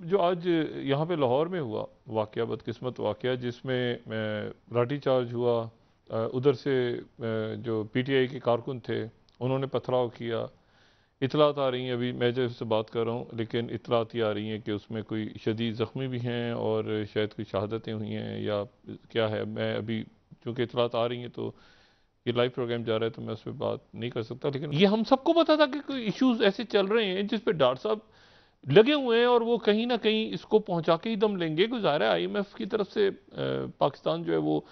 जो आज यहाँ पे लाहौर में हुआ वाक़या, बदकिस्मत वाक़या जिसमें लाठी चार्ज हुआ, उधर से जो पीटीआई के कारकुन थे उन्होंने पथराव किया। इतलात आ रही हैं, अभी मैं जैसे बात कर रहा हूँ, लेकिन इतलात ये आ रही हैं कि उसमें कोई शदीद ज़ख्मी भी हैं और शायद कोई शहादतें हुई हैं या क्या है। मैं अभी चूँकि इतलात आ रही हैं तो ये लाइव प्रोग्राम जा रहा है तो मैं उस पर बात नहीं कर सकता, लेकिन ये हम सबको पता था कि कोई इश्यूज ऐसे चल रहे हैं जिस पे डॉक्टर साहब लगे हुए हैं और वो कहीं ना कहीं इसको पहुंचा के ही दम लेंगे। गुजारा है आईएमएफ की तरफ से पाकिस्तान जो है वो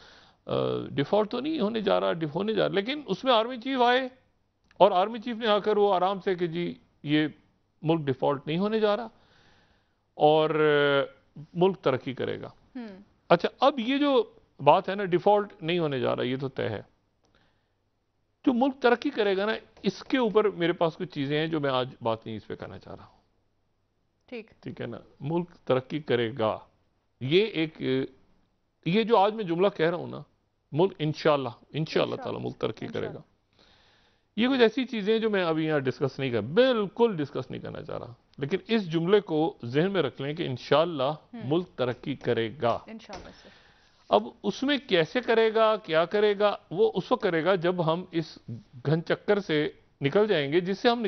डिफॉल्ट तो नहीं होने जा रहा, होने जा रहा, लेकिन उसमें आर्मी चीफ आए और आर्मी चीफ ने आकर वो आराम से कि जी ये मुल्क डिफॉल्ट नहीं होने जा रहा और मुल्क तरक्की करेगा। अच्छा, अब ये जो बात है ना, डिफॉल्ट नहीं होने जा रहा, ये तो तय है। जो मुल्क तरक्की करेगा ना, इसके ऊपर मेरे पास कुछ चीजें हैं जो मैं आज बात नहीं इस पे करना चाह रहा हूं। ठीक है ना, मुल्क तरक्की करेगा, ये एक, ये जो आज मैं जुमला कह रहा हूं ना, मुल्क इंशाल्लाह इंशाल्लाह ताला मुल्क तरक्की करेगा, ये कुछ ऐसी चीजें जो मैं अभी यहाँ डिस्कस नहीं कर, बिल्कुल डिस्कस नहीं करना चाह रहा, लेकिन इस जुमले को जहन में रख लें कि इंशाल्लाह मुल्क तरक्की करेगा। अब उसमें कैसे करेगा, क्या करेगा, वो उस वक्त करेगा जब हम इस घन चक्कर से निकल जाएंगे, जिससे हम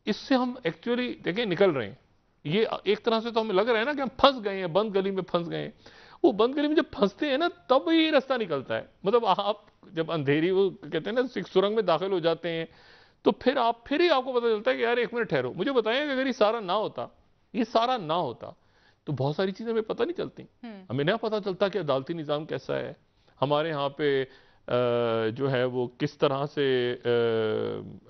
इससे हम एक्चुअली देखें निकल रहे हैं। ये एक तरह से तो हमें लग रहा है ना कि हम फंस गए हैं, बंद गली में फंस गए हैं। वो बंद गली में जब फंसते हैं ना तब ये रास्ता निकलता है। मतलब आप जब अंधेरी, वो कहते हैं ना सुरंग में दाखिल हो जाते हैं, तो फिर ही आपको पता चलता है कि यार एक मिनट ठहरो, मुझे बताएं कि अगर ये सारा ना होता, ये सारा ना होता तो बहुत सारी चीजें हमें पता नहीं चलती। हमें ना पता चलता कि अदालती निज़ाम कैसा है, हमारे यहाँ पे जो है वो किस तरह से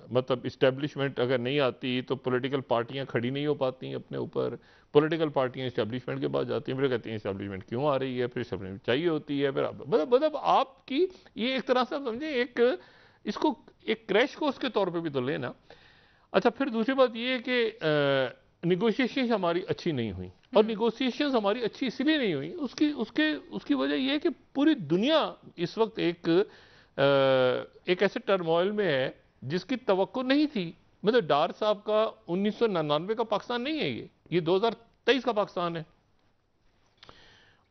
मतलब इस्टेब्लिशमेंट अगर नहीं आती तो पॉलिटिकल पार्टियां खड़ी नहीं हो पाती अपने ऊपर। पॉलिटिकल पार्टियां इस्टेब्लिशमेंट के पास जाती हैं, फिर कहती हैं इस्टेब्लिशमेंट क्यों आ रही है, फिर इस्टेब्लिशमेंट चाहिए होती है, फिर मतलब आपकी ये एक तरह से समझे एक, इसको एक क्रैश कोर्स के तौर पर भी तो लेना। अच्छा, फिर दूसरी बात ये है कि निगोशिएशन हमारी अच्छी नहीं हुई, और निगोशिएशन हमारी अच्छी इसलिए नहीं हुई, उसकी वजह यह है कि पूरी दुनिया इस वक्त एक ऐसे टर्मोइल में है जिसकी तवक्को नहीं थी। मतलब डार साहब का 1999 का पाकिस्तान नहीं है, ये 2023 का पाकिस्तान है।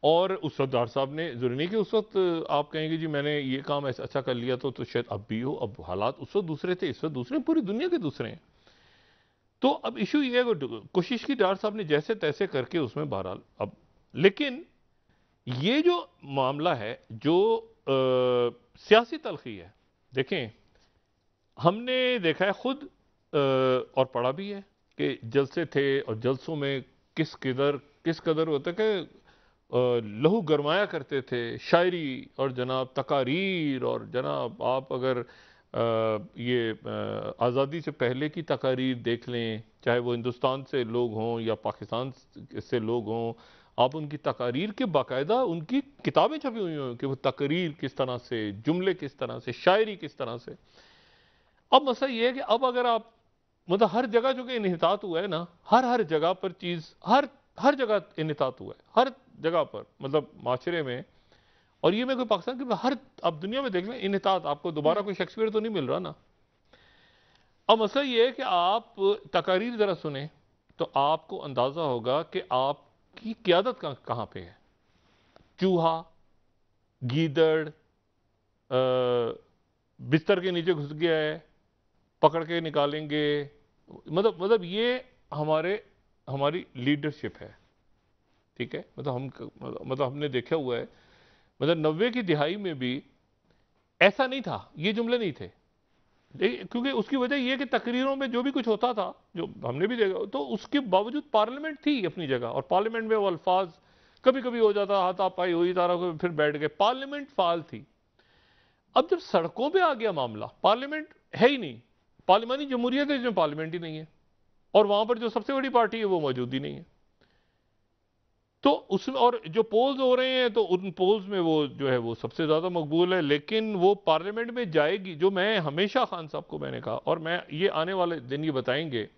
और उस वक्त डार साहब ने, जरूरी नहीं कि उस वक्त आप कहेंगे जी मैंने ये काम ऐसा अच्छा कर लिया तो शायद अब भी हो। अब हालात उस वक्त दूसरे थे, इस वक्त दूसरे, पूरी दुनिया के दूसरे हैं। तो अब इशू ये है, कोशिश की डार साहब ने जैसे तैसे करके उसमें, बहरहाल अब, लेकिन ये जो मामला है जो सियासी तलखी है, देखें हमने देखा है खुद और पढ़ा भी है कि जलसे थे और जलसों में किस कदर होता है कि लहू गरमाया करते थे, शायरी और जनाब तकारीर, और जनाब आप अगर ये आज़ादी से पहले की तकारीर देख लें, चाहे वो हिंदुस्तान से लोग हों या पाकिस्तान से लोग हों, आप उनकी तकारीर के बाकायदा उनकी किताबें छपी हुई हों कि वो तकरीर किस तरह से, जुमले किस तरह से, शायरी किस तरह से। अब मसला ये है कि अब अगर आप, मतलब हर जगह जो कि इन्हितात हुआ है ना, हर जगह पर चीज़, हर जगह इन्हितात हुआ है, हर जगह पर, मतलब माशरे में। और ये मैं कोई पाकिस्तान की, हर, अब दुनिया में देख लें इन्हितात, आपको दोबारा कोई शेक्सपियर तो नहीं मिल रहा ना। अब मसला ये है कि आप तकारीर जरा सुने तो आपको अंदाजा होगा कि आपकी क्यादत कहां पे है। चूहा, गीदड़ बिस्तर के नीचे घुस गया है, पकड़ के निकालेंगे। मतलब ये हमारी लीडरशिप है, ठीक है। मतलब हमने देखा हुआ है, मतलब 90 की दिहाई में भी ऐसा नहीं था, ये जुमले नहीं थे। क्योंकि उसकी वजह यह कि तकरीरों में जो भी कुछ होता था, जो हमने भी देखा, तो उसके बावजूद पार्लियामेंट थी अपनी जगह, और पार्लियामेंट में वो अल्फाज कभी कभी हो जाता, हाथापाई हुई तारा को, फिर बैठ गए, पार्लियामेंट फाल थी। अब जब सड़कों पे आ गया मामला, पार्लियामेंट है ही नहीं, पार्लियामानी जमहूरियत है जिसमें पार्लियामेंट ही नहीं है, और वहां पर जो सबसे बड़ी पार्टी है वो मौजूद ही नहीं है। तो उसमें, और जो पोल्स हो रहे हैं तो उन पोल्स में वो जो है वो सबसे ज्यादा मकबूल है, लेकिन वो पार्लियामेंट में जाएगी, जो मैं हमेशा खान साहब को मैंने कहा, और मैं ये आने वाले दिन ये बताएंगे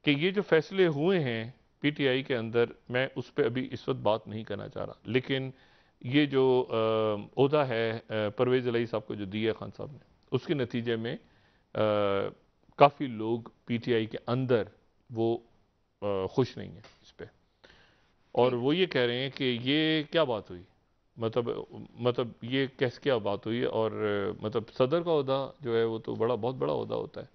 कि ये जो फैसले हुए हैं पीटीआई के अंदर, मैं उस पर अभी इस वक्त बात नहीं करना चाह रहा, लेकिन ये जो ओहदा है परवेज इलाही साहब को जो दिया खान साहब ने, उसके नतीजे में काफ़ी लोग पीटीआई के अंदर वो खुश नहीं है इस पर। और वो ये कह रहे हैं कि ये क्या बात हुई, मतलब ये कैसे क्या बात हुई, और मतलब सदर का ओहदा जो है वो तो बहुत बड़ा ओहदा होता है,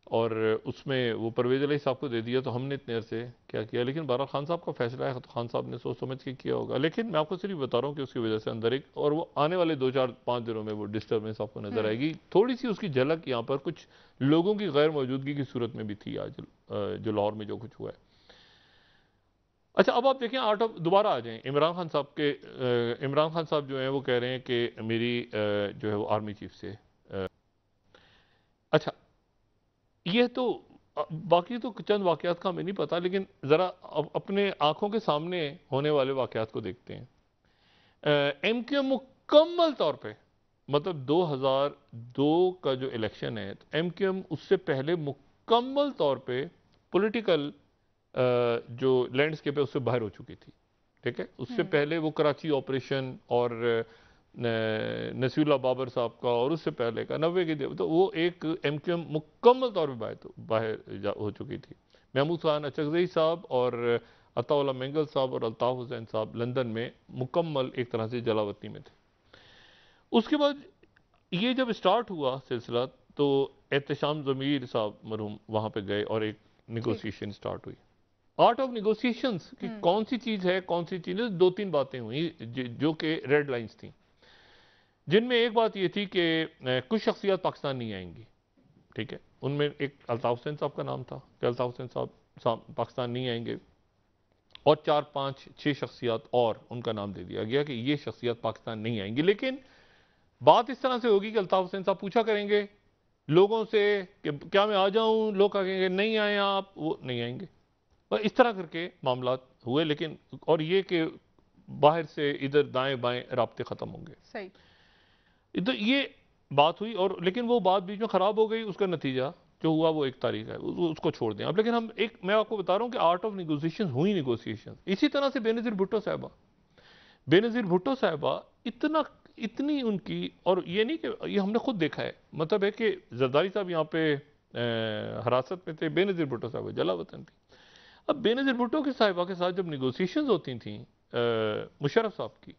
और उसमें वो परवेज़ इलाही साहब को दे दिया, तो हमने इतने अरसे क्या किया। लेकिन बहरहाल खान साहब का फैसला है, तो खान साहब ने सोच समझ के किया होगा। लेकिन मैं आपको सिर्फ बता रहा हूँ कि उसकी वजह से अंदर एक, और वो आने वाले 2 4 5 दिनों में वो डिस्टर्बेंस आपको नजर आएगी। थोड़ी सी उसकी झलक यहाँ पर कुछ लोगों की गैर मौजूदगी की सूरत में भी थी आज, जो लाहौर में जो कुछ हुआ है। अच्छा, अब आप देखें आर्ट ऑफ, दोबारा आ जाएं इमरान खान साहब के। इमरान खान साहब जो हैं वो कह रहे हैं कि मेरी जो है वो आर्मी चीफ से, अच्छा ये तो बाकी तो चंद वाकयात का हमें नहीं पता, लेकिन ज़रा अपने आंखों के सामने होने वाले वाकयात को देखते हैं। एमक्यूएम मुकम्मल तौर पे, मतलब 2002 का जो इलेक्शन है, तो एमक्यूएम उससे पहले मुकम्मल तौर पे पॉलिटिकल जो लैंडस्केप है उससे बाहर हो चुकी थी। ठीक है, उससे पहले वो कराची ऑपरेशन और नसीरुल्लाह बाबर साहब का, और उससे पहले का 90 की, तो वो एक एमक्यूएम मुकम्मल तौर पर बाहर हो चुकी थी। महमूद खान अचकज़ई साहब और अताउल्ला मेंगल साहब और अल्ताफ़ हुसैन साहब लंदन में मुकम्मल एक तरह से जलावतनी में थे। उसके बाद ये जब स्टार्ट हुआ सिलसिला, तो एहतशाम ज़मीर साहब मरहूम वहाँ पे गए और एक निगोसिएशन स्टार्ट हुई। आर्ट ऑफ निगोसिएशंस की कौन सी चीज़ है, कौन सी चीज़ है, 2 3 बातें हुई जो कि रेड लाइंस थी, जिनमें एक बात ये थी कि कुछ शख्सियत पाकिस्तान नहीं आएंगी। ठीक है, उनमें एक अल्ताफ़ हुसैन साहब का नाम था कि अल्ताफ़ हुसैन साहब पाकिस्तान नहीं आएंगे, और 4 5 6 शख्सियत और उनका नाम दे दिया गया कि ये शख्सियत पाकिस्तान नहीं आएंगी। लेकिन बात इस तरह से होगी कि अल्ताफ़ हुसैन साहब पूछा करेंगे लोगों से कि क्या मैं आ जाऊं, लोग कहेंगे नहीं आए आप, वो नहीं आएंगे, और इस तरह करके मामला हुए। लेकिन और ये कि बाहर से इधर दाएं बाएं राब्ते खत्म होंगे, सही, तो ये बात हुई, और लेकिन वो बात बीच में खराब हो गई। उसका नतीजा जो हुआ वो 1 तारीख है, उसको छोड़ दें आप। लेकिन हम एक, मैं आपको बता रहा हूं कि आर्ट ऑफ निगोसिएशन हुई, निगोसिएशन इसी तरह से। बेनज़ीर भुट्टो साहबा, बेनज़ीर भुट्टो साहबा, इतनी उनकी, और ये नहीं कि ये हमने खुद देखा है, मतलब है कि जरदारी साहब यहाँ पे हिरासत में थे, बेनज़ीर भुट्टो साहब जलावतन थी। अब बेनज़ीर भुट्टो की साहिबा के साथ जब निगोसिएशंस होती थी मुशर्रफ साहब की,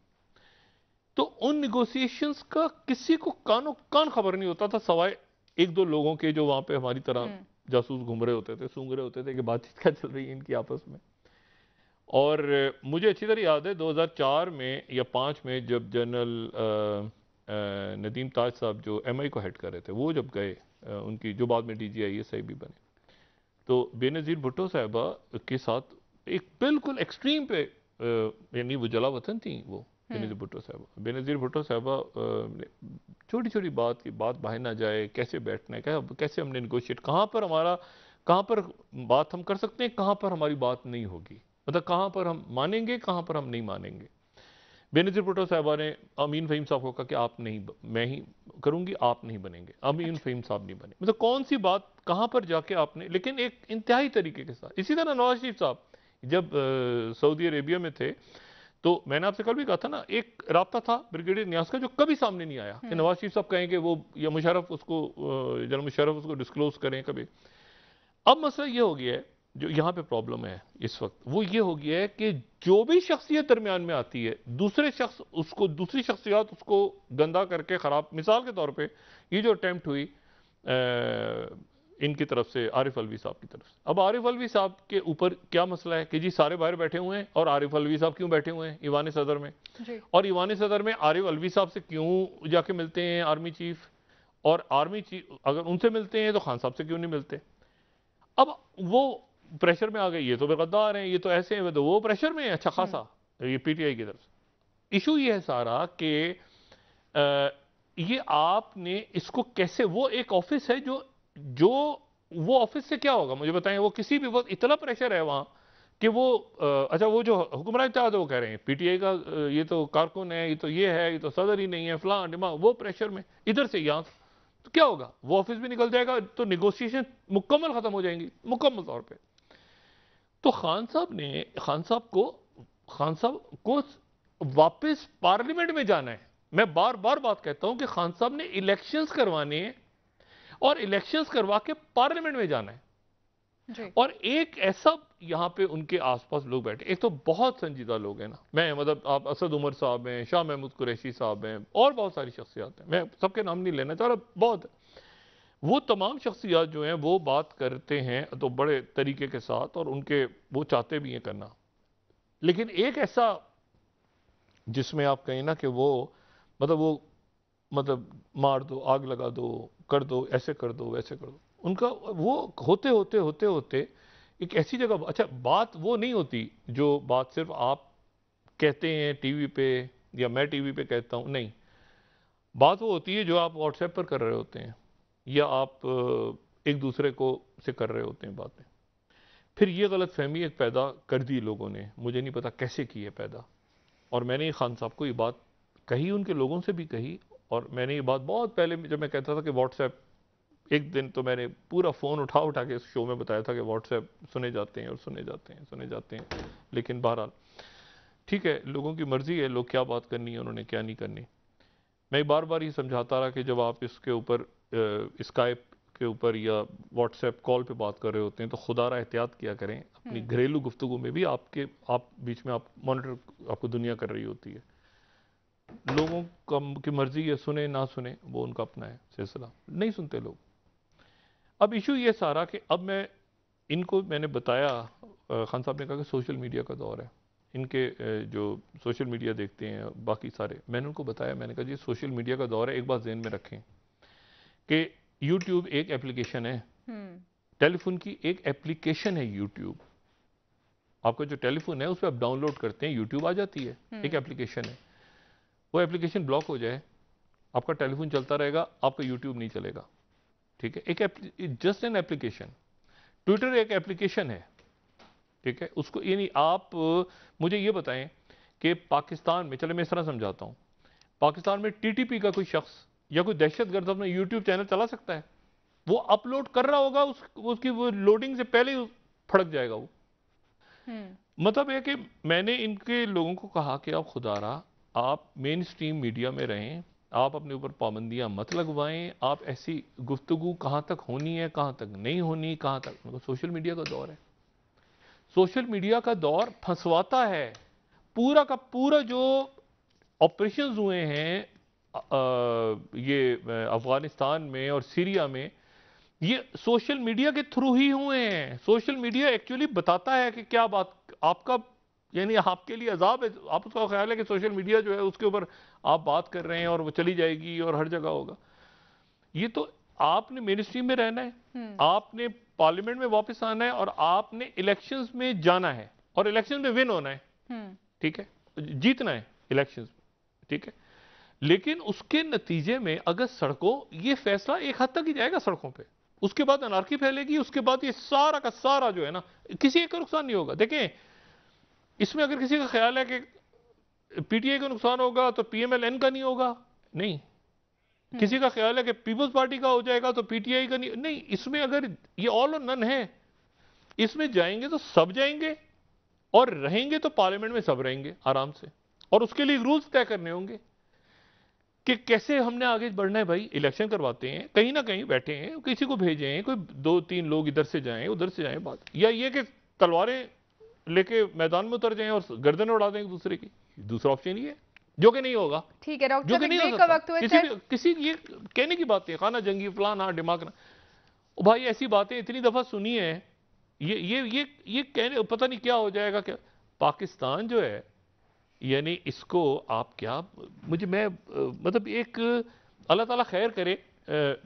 तो उन निगोसिएशंस का किसी को कानो कान खबर नहीं होता था, सवाए 1 2 लोगों के जो वहां पे हमारी तरह जासूस घूम रहे होते थे, सूंघ रहे होते थे कि बातचीत क्या चल रही है इनकी आपस में। और मुझे अच्छी तरह याद है 2004 में या 5 में जब जनरल नदीम ताज साहब जो एमआई को हेड कर रहे थे, वो जब गए, उनकी जो बाद में DGISI भी बने, तो बेनज़ीर भुट्टो साहबा के साथ एक बिल्कुल एक्सट्रीम पे, यानी वो जला वतन थी वो बेनज़ीर भुट्टो साहबा। बेनज़ीर भुट्टो साहबा छोटी छोटी बात की बात बाहर ना जाए, कैसे बैठना है, कैसे हमने निगोशिएट, कहाँ पर बात हम कर सकते हैं, कहाँ पर हमारी बात नहीं होगी, मतलब कहाँ पर हम मानेंगे, कहाँ पर हम नहीं मानेंगे। बेनज़ीर भुट्टो साहबा ने अमीन फ़हीम साहब को कहा कि आप नहीं, मैं ही करूंगी, आप नहीं बनेंगे। अमीन फ़हीम साहब नहीं बने, मतलब कौन सी बात कहां पर जाके आपने, लेकिन एक इंतहाई तरीके के साथ। इसी तरह नवाज शरीफ साहब जब सऊदी अरेबिया में थे, तो मैंने आपसे कल भी कहा था ना, एक राब्ता था ब्रिगेडियर नियाज का जो कभी सामने नहीं आया कि नवाज शरीफ साहब कहें कि वो, या मुशर्रफ उसको, जनरल मुशर्रफ उसको डिस्क्लोज करें कभी। अब मसला ये हो गया है, जो यहाँ पे प्रॉब्लम है इस वक्त, वो ये हो गया है कि जो भी शख्सियत दरमियान में आती है, दूसरे शख्स उसको, दूसरी शख्सियत उसको गंदा करके खराब, मिसाल के तौर पे ये जो अटेम्प्ट हुई इनकी तरफ से, आरिफ अलवी साहब की तरफ से। अब आरिफ अलवी साहब के ऊपर क्या मसला है कि जी सारे बाहर बैठे हुए हैं, और आरिफ अलवी साहब क्यों बैठे हुए हैं ईवान सदर में, और ईवान सदर में आरिफ अलवी साहब से क्यों जाके मिलते हैं आर्मी चीफ, और आर्मी चीफ अगर उनसे मिलते हैं तो खान साहब से क्यों नहीं मिलते। अब वो प्रेशर में आ गई, ये तो बेगद्दार हैं, ये तो ऐसे हैं, तो वो प्रेशर में है अच्छा खासा, ये पीटीआई की तरफ से। इशू ये है सारा कि ये आपने इसको कैसे, वो एक ऑफिस है जो वो ऑफिस से क्या होगा मुझे बताएं, वो किसी भी वक्त इतना प्रेशर है वहां कि वो अच्छा, वो जो हुक्मरान इत्तेहाद वो कह रहे हैं पीटीआई का ये तो कारकुन है, ये तो ये है, ये तो सदर ही नहीं है, फलां डिमांड, वो प्रेशर में इधर से यहां, तो क्या होगा, वो ऑफिस भी निकल जाएगा, तो निगोशिएशन मुकम्मल खत्म हो जाएंगी मुकम्मल तौर पे। तो खान साहब को वापस पार्लियामेंट में जाना है। मैं बार बार बात कहता हूं कि खान साहब ने इलेक्शंस करवाने हैं, और इलेक्शंस करवा के पार्लियामेंट में जाना है। जी। और एक ऐसा यहाँ पे उनके आसपास लोग बैठे, एक तो बहुत संजीदा लोग हैं ना, मैं मतलब आप असद उमर साहब हैं, शाह महमूद कुरैशी साहब हैं, और बहुत सारी शख्सियात हैं, मैं सबके नाम नहीं लेना चाह रहा, बहुत है। वो तमाम शख्सियात जो हैं वो बात करते हैं तो बड़े तरीके के साथ, और उनके वो चाहते भी हैं करना, लेकिन एक ऐसा जिसमें आप कहें ना कि वो मतलब मार दो, आग लगा दो, कर दो, ऐसे कर दो, वैसे कर दो, उनका वो होते होते होते होते एक ऐसी जगह, अच्छा बात वो नहीं होती जो बात सिर्फ आप कहते हैं टीवी पे या मैं टीवी पे कहता हूं, नहीं, बात वो होती है जो आप व्हाट्सएप पर कर रहे होते हैं या आप एक दूसरे को से कर रहे होते हैं बातें। फिर ये गलत फहमी एक पैदा कर दी लोगों ने, मुझे नहीं पता कैसे की है पैदा, और मैंने खान साहब को ये बात कही, उनके लोगों से भी कही, और मैंने ये बात बहुत पहले जब मैं कहता था कि व्हाट्सएप, एक दिन तो मैंने पूरा फ़ोन उठा उठा के इस शो में बताया था कि व्हाट्सएप सुने जाते हैं और सुने जाते हैं, सुने जाते हैं, लेकिन बहरहाल ठीक है, लोगों की मर्ज़ी है, लोग क्या बात करनी है उन्होंने क्या नहीं करनी। मैं बार बार ये समझाता रहा कि जब आप इसके ऊपर स्काइप के ऊपर या व्हाट्सएप कॉल पे बात कर रहे होते हैं तो खुदारा एहतियात किया करें, अपनी घरेलू गुफ्तगू में भी आप बीच में आप मॉनिटर आपको दुनिया कर रही होती है, लोगों की मर्जी है, सुने ना सुने वो उनका अपना है सिलसिला, नहीं सुनते लोग। अब इशू ये सारा कि अब मैंने बताया, खान साहब ने कहा कि सोशल मीडिया का दौर है, इनके जो सोशल मीडिया देखते हैं बाकी सारे, मैंने उनको बताया, मैंने कहा जी सोशल मीडिया का दौर है, एक बात ज़हन में रखें कि यूट्यूब एक एप्लीकेशन है, टेलीफोन की एक एप्लीकेशन है यूट्यूब, आपका जो टेलीफोन है उस पर आप डाउनलोड करते हैं यूट्यूब आ जाती है, एक एप्लीकेशन है, वो एप्लीकेशन ब्लॉक हो जाए आपका टेलीफोन चलता रहेगा, आपका यूट्यूब नहीं चलेगा, ठीक है, एक जस्ट एन एप्लीकेशन। ट्विटर एक एप्लीकेशन है, ठीक है, उसको ये नहीं, आप मुझे ये बताएं कि पाकिस्तान में, चले मैं इस तरह समझाता हूं, पाकिस्तान में टीटीपी का कोई शख्स या कोई दहशतगर्द अपना यूट्यूब चैनल चला सकता है? वो अपलोड कर रहा होगा, उसकी वो लोडिंग से पहले ही फड़क जाएगा वो। मतलब है कि मैंने इनके लोगों को कहा कि आप खुदारा आप मेन स्ट्रीम मीडिया में रहें, आप अपने ऊपर पाबंदियां मत लगवाएं, आप ऐसी गुफ्तगू कहां तक होनी है कहां तक नहीं होनी, कहां तक, सोशल मीडिया का दौर है, सोशल मीडिया का दौर फंसवाता है, पूरा का पूरा जो ऑपरेशंस हुए हैं ये अफगानिस्तान में और सीरिया में, ये सोशल मीडिया के थ्रू ही हुए हैं। सोशल मीडिया एक्चुअली बताता है कि क्या बात आपका, यानी आपके लिए अजाब है, आप उसका ख्याल है कि सोशल मीडिया जो है उसके ऊपर आप बात कर रहे हैं और वो चली जाएगी और हर जगह होगा। ये तो आपने मेन स्ट्रीम में रहना है, आपने पार्लियामेंट में वापस आना है और आपने इलेक्शंस में जाना है और इलेक्शन में विन होना है, ठीक है, जीतना है इलेक्शंस में, ठीक है, लेकिन उसके नतीजे में अगर सड़कों, ये फैसला एक हद तक ही जाएगा सड़कों पे, उसके बाद अनार्की फैलेगी, उसके बाद ये सारा का सारा जो है ना, किसी एक का नुकसान नहीं होगा। देखें, इसमें अगर किसी का ख्याल है कि पीटीआई का नुकसान होगा तो पीएमएलएन का नहीं होगा, नहीं, किसी का ख्याल है कि पीपल्स पार्टी का हो जाएगा तो पीटीआई का नहीं, इसमें अगर ये ऑल और नन है, इसमें जाएंगे तो सब जाएंगे और रहेंगे तो पार्लियामेंट में सब रहेंगे आराम से, और उसके लिए रूल्स तय करने होंगे कि कैसे हमने आगे बढ़ना है। भाई इलेक्शन करवाते हैं, कहीं ना कहीं बैठे हैं, किसी को भेजें, कोई 2-3 लोग इधर से जाएं उधर से जाएं, बात या ये कि तलवारें लेके मैदान में उतर जाएं और गर्दन उड़ा दें एक दूसरे की, दूसरा ऑप्शन ये है जो कि नहीं होगा। ठीक है डॉक्टर जो कि नहीं हो सकता, किसी ये कहने की बात है, खाना जंगी फलाना दिमाग ना, भाई ऐसी बातें इतनी दफा सुनी है, ये कहने पता नहीं क्या हो जाएगा, क्या पाकिस्तान जो है, यानी इसको आप क्या, मैं मतलब एक अल्लाह ताला खैर करे,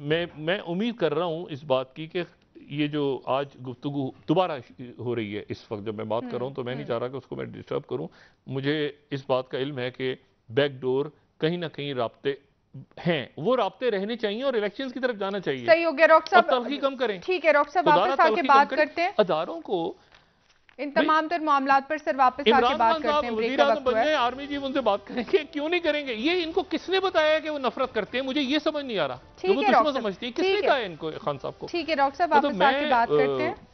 मैं उम्मीद कर रहा हूं इस बात की कि ये जो आज गुफ्तगू दोबारा हो रही है, इस वक्त जब मैं बात कर रहा हूं तो मैं नहीं चाह रहा कि उसको मैं डिस्टर्ब करूं, मुझे इस बात का इल्म है कि बैकडोर कहीं ना कहीं राब्ते हैं, वो राब्ते रहने चाहिए और इलेक्शंस की तरफ जाना चाहिए। सही हो गया डॉक्टर साहब, तलखी कम करें। ठीक है डॉक्टर साहब, वापस आके बात करते हैं अदारों को, इन तमाम तर मामलात पर सर वापस आके बात करते हैं। वज़ीर आज़म बन जाए, आर्मी चीफ उनसे बात करेंगे, क्यों नहीं करेंगे? ये इनको किसने बताया है कि वो नफरत करते हैं? मुझे ये समझ नहीं आ रहा। ठीक है, वो दुश्मन समझती है, किसने कहा है इनको, खान साहब को? ठीक है डॉक्टर साहब, वापस आके बात करते हैं।